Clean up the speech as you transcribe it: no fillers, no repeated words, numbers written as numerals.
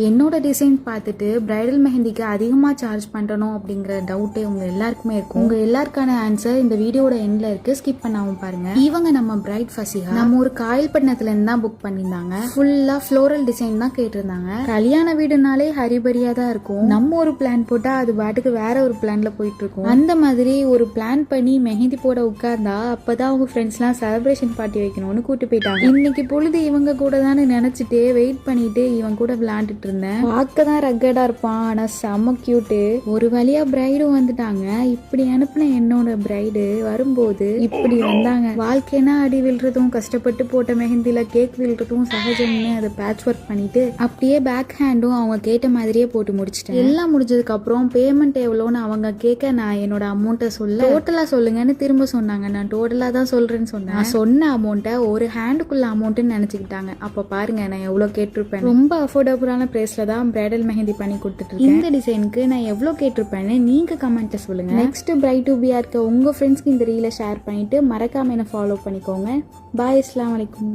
என்னோட டிசைன் பார்த்துட்டு பிரைடல் மெஹந்திக்கு அதிகமாக சார்ஜ் பண்ணணும் அப்படிங்கிற டவுட்டே உங்க எல்லாருக்குமே இருக்கும். உங்க எல்லாருக்கான ஆன்சர் இந்த வீடியோட எண்ட்ல இருக்கு, ஸ்கிப் பண்ணாம பாருங்க. இவங்க நம்ம பிரைட் ஃபசிகா நம்ம ஒரு காயல்பட்டினத்துல இருந்து தான் புக் பண்ணியிருந்தாங்க. ஃபுல்லா ஃப்ளோரல் டிசைன் தான் கேட்டிருந்தாங்க. கல்யாண வீடுனாலே ஹரிபரியா தான் இருக்கும். நம்ம ஒரு பிளான் போட்டா அது பாட்டுக்கு வேற ஒரு பிளான்ல போயிட்டு இருக்கும். அந்த மாதிரி ஒரு பிளான் பண்ணி மெஹந்தி போட உட்கார்ந்தா அப்பதான் அவங்க ஃப்ரெண்ட்ஸ் எல்லாம் செலிப்ரேஷன் பார்ட்டி வைக்கணும்னு கூட்டு போயிட்டாங்க. இன்னைக்கு பொழுது இவங்க கூட தானே நினைச்சிட்டு வெயிட் பண்ணிட்டு இவங்க கூட விளையாண்டுட்டு இருந்தேன். பார்க்க தான் ரக்கடா இருப்பான், ஆனா செம்ம கியூட்டு. ஒரு வழியா பிரைடும் வந்துட்டாங்க. இப்படி அனுப்பின என்னோட பிரைடு வரும்போது இப்படி வந்தாங்க. வாழ்க்கைனா அடி விழுறதும் கஷ்டப்பட்டு போட்ட மெஹந்தில கேக் விழுறதும் சகஜம்னு அதை பேட்ச் ஒர்க் பண்ணிட்டு அப்படியே பேக் ஹேண்டும் அவங்க கேட்ட மாதிரியே போட்டு முடிச்சிட்டேன். எல்லாம் முடிஞ்சதுக்கு அப்புறம் பேமெண்ட் எவ்வளோன்னு அவங்க கேட்க நான் என்னோட அமௌண்ட்டை சொல்ல டோட்டலா சொல்லுங்கன்னு திரும்ப சொன்னாங்க. நான் டோட்டலா தான் சொல்றேன்னு சொன்னேன். நான் சொன்ன அமௌண்ட்டை ஒரு ஹேண்டுக்குள்ள அமௌண்ட்னு நினைச்சுக்கிட்டாங்க. அப்ப பாருங்க நான் எவ்வளவு கேட்டிருப்பேன். ரொம்ப அஃபோர்டபுளான பிரைஸ்ல தான் பிரைடல் மெஹந்தி பண்ணி கொடுத்துட்டு இருக்கேன். இந்த டிசைனுக்கு நான் எவ்வளவு கேட்டிருப்பேன்னு நீங்க கமெண்ட்ல சொல்லுங்க. நெக்ஸ்ட் பிரைட் டு பியா இருக்க உங்க ஃப்ரெண்ட்ஸ்க்கு இந்த ரீலை ஷேர் பண்ணிட்டு மறக்காம என்ன ஃபாலோ பண்ணிக்கோங்க. பாய், அஸ்ஸலாமு அலைக்கும்.